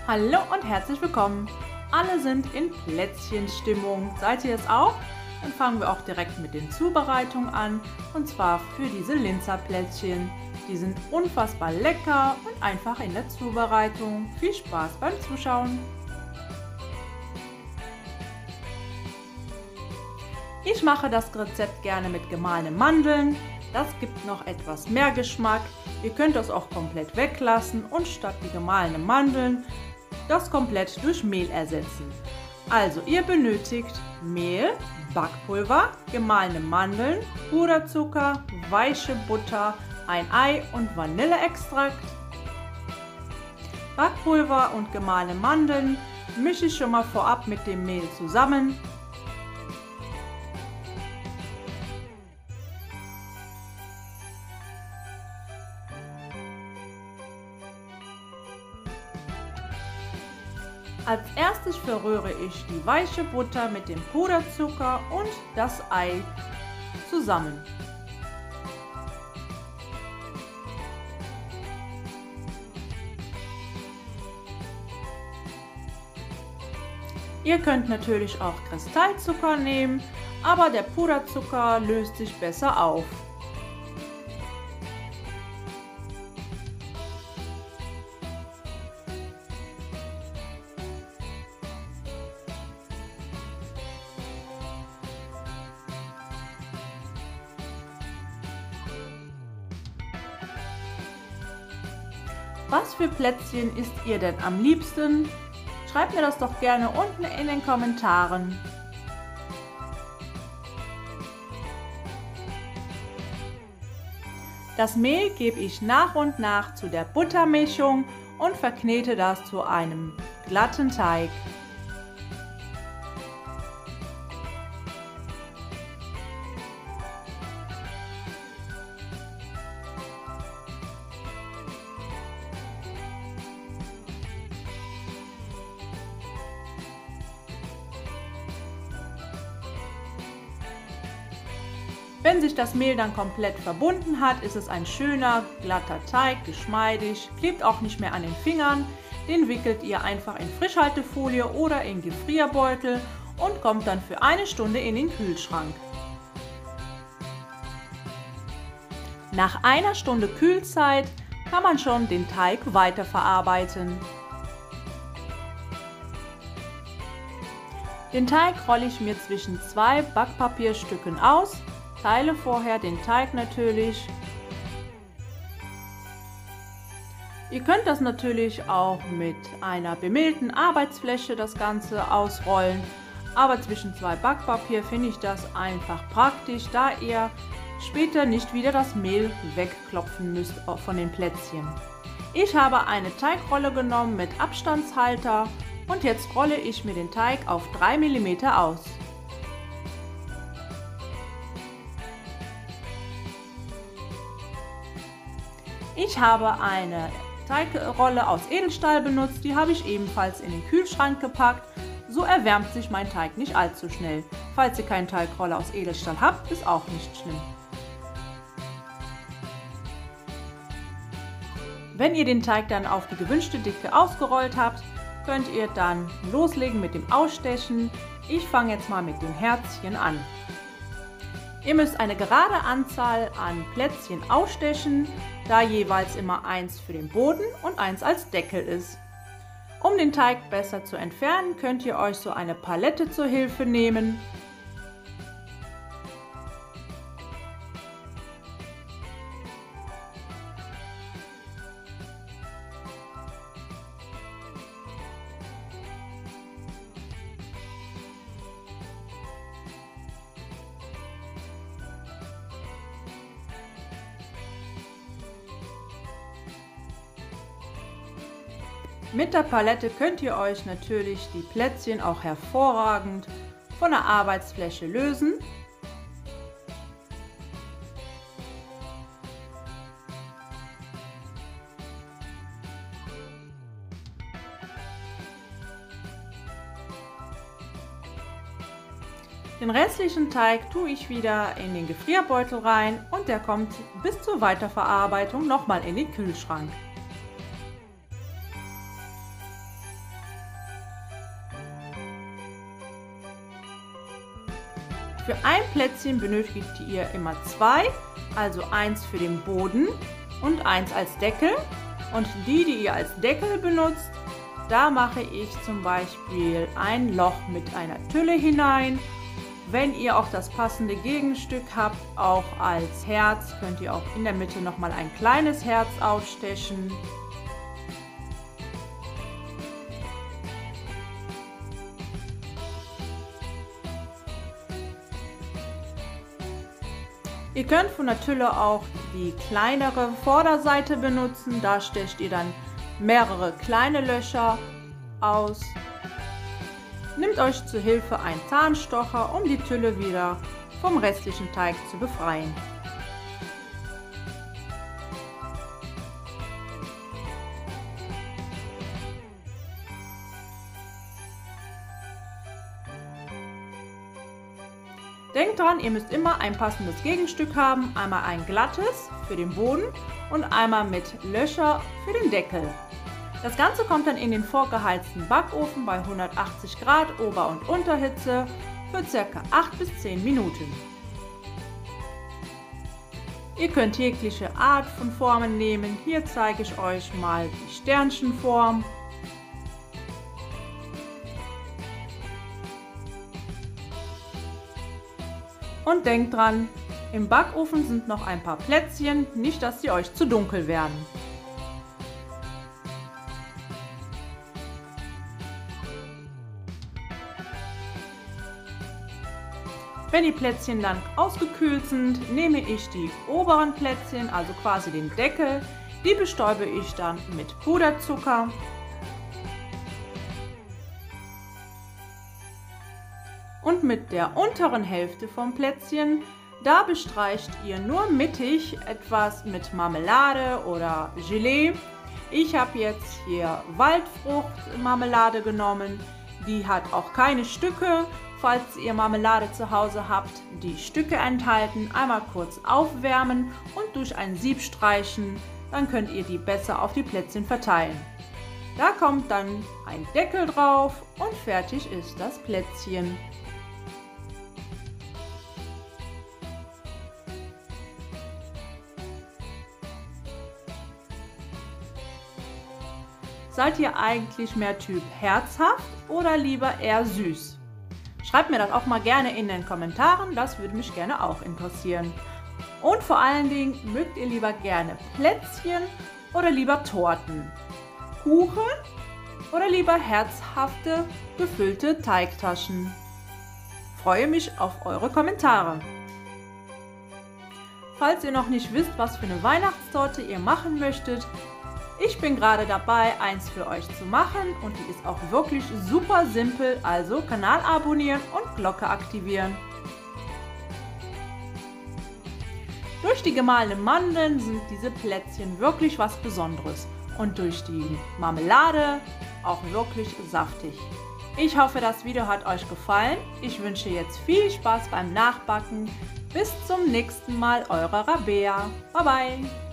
Hallo und herzlich willkommen. Alle sind in Plätzchenstimmung. Seid ihr es auch? Dann fangen wir auch direkt mit den Zubereitungen an. Und zwar für diese Linzer-Plätzchen. Die sind unfassbar lecker und einfach in der Zubereitung. Viel Spaß beim Zuschauen. Ich mache das Rezept gerne mit gemahlenen Mandeln. Das gibt noch etwas mehr Geschmack. Ihr könnt das auch komplett weglassen und statt die gemahlenen Mandeln das komplett durch Mehl ersetzen. Also ihr benötigt Mehl, Backpulver, gemahlene Mandeln, Puderzucker, weiche Butter, ein Ei und Vanilleextrakt. Backpulver und gemahlene Mandeln mische ich schon mal vorab mit dem Mehl zusammen. Als erstes verrühre ich die weiche Butter mit dem Puderzucker und das Ei zusammen. Ihr könnt natürlich auch Kristallzucker nehmen, aber der Puderzucker löst sich besser auf. Was für Plätzchen isst ihr denn am liebsten? Schreibt mir das doch gerne unten in den Kommentaren. Das Mehl gebe ich nach und nach zu der Buttermischung und verknete das zu einem glatten Teig. Wenn sich das Mehl dann komplett verbunden hat, ist es ein schöner, glatter Teig, geschmeidig, klebt auch nicht mehr an den Fingern. Den wickelt ihr einfach in Frischhaltefolie oder in Gefrierbeutel und kommt dann für eine Stunde in den Kühlschrank. Nach einer Stunde Kühlzeit kann man schon den Teig weiterverarbeiten. Den Teig rolle ich mir zwischen zwei Backpapierstücken aus. Teile vorher den Teig natürlich. Ihr könnt das natürlich auch mit einer bemehlten Arbeitsfläche das Ganze ausrollen, aber zwischen zwei Backpapier finde ich das einfach praktisch, da ihr später nicht wieder das Mehl wegklopfen müsst von den Plätzchen. Ich habe eine Teigrolle genommen mit Abstandshalter und jetzt rolle ich mir den Teig auf 3 mm aus. Ich habe eine Teigrolle aus Edelstahl benutzt, die habe ich ebenfalls in den Kühlschrank gepackt. So erwärmt sich mein Teig nicht allzu schnell. Falls ihr keine Teigrolle aus Edelstahl habt, ist auch nicht schlimm. Wenn ihr den Teig dann auf die gewünschte Dicke ausgerollt habt, könnt ihr dann loslegen mit dem Ausstechen. Ich fange jetzt mal mit den Herzchen an. Ihr müsst eine gerade Anzahl an Plätzchen ausstechen, da jeweils immer eins für den Boden und eins als Deckel ist. Um den Teig besser zu entfernen, könnt ihr euch so eine Palette zur Hilfe nehmen. Mit der Palette könnt ihr euch natürlich die Plätzchen auch hervorragend von der Arbeitsfläche lösen. Den restlichen Teig tue ich wieder in den Gefrierbeutel rein und der kommt bis zur Weiterverarbeitung nochmal in den Kühlschrank. Für ein Plätzchen benötigt ihr immer 2, also 1 für den Boden und 1 als Deckel. Und die ihr als Deckel benutzt, da mache ich zum Beispiel ein Loch mit einer Tülle hinein. Wenn ihr auch das passende Gegenstück habt, auch als Herz, könnt ihr auch in der Mitte nochmal ein kleines Herz aufstechen. Ihr könnt von der Tülle auch die kleinere Vorderseite benutzen, da stecht ihr dann mehrere kleine Löcher aus. Nehmt euch zur Hilfe einen Zahnstocher, um die Tülle wieder vom restlichen Teig zu befreien. Denkt dran, ihr müsst immer ein passendes Gegenstück haben, einmal ein glattes für den Boden und einmal mit Löcher für den Deckel. Das Ganze kommt dann in den vorgeheizten Backofen bei 180 Grad Ober- und Unterhitze für ca. 8 bis 10 Minuten. Ihr könnt jegliche Art von Formen nehmen, hier zeige ich euch mal die Sternchenform. Und denkt dran, im Backofen sind noch ein paar Plätzchen, nicht dass sie euch zu dunkel werden. Wenn die Plätzchen dann ausgekühlt sind, nehme ich die oberen Plätzchen, also quasi den Deckel, die bestäube ich dann mit Puderzucker. Und mit der unteren Hälfte vom Plätzchen, da bestreicht ihr nur mittig etwas mit Marmelade oder Gelee. Ich habe jetzt hier Waldfruchtmarmelade genommen, die hat auch keine Stücke. Falls ihr Marmelade zu Hause habt, die Stücke enthalten, einmal kurz aufwärmen und durch ein Sieb streichen, dann könnt ihr die besser auf die Plätzchen verteilen. Da kommt dann ein Deckel drauf und fertig ist das Plätzchen. Seid ihr eigentlich mehr Typ herzhaft oder lieber eher süß? Schreibt mir das auch mal gerne in den Kommentaren, das würde mich gerne auch interessieren. Und vor allen Dingen, mögt ihr lieber gerne Plätzchen oder lieber Torten? Kuchen oder lieber herzhafte, gefüllte Teigtaschen? Freue mich auf eure Kommentare. Falls ihr noch nicht wisst, was für eine Weihnachtstorte ihr machen möchtet, ich bin gerade dabei, eins für euch zu machen und die ist auch wirklich super simpel, also Kanal abonnieren und Glocke aktivieren. Durch die gemahlenen Mandeln sind diese Plätzchen wirklich was Besonderes und durch die Marmelade auch wirklich saftig. Ich hoffe, das Video hat euch gefallen. Ich wünsche jetzt viel Spaß beim Nachbacken. Bis zum nächsten Mal, eure Rabea. Bye bye!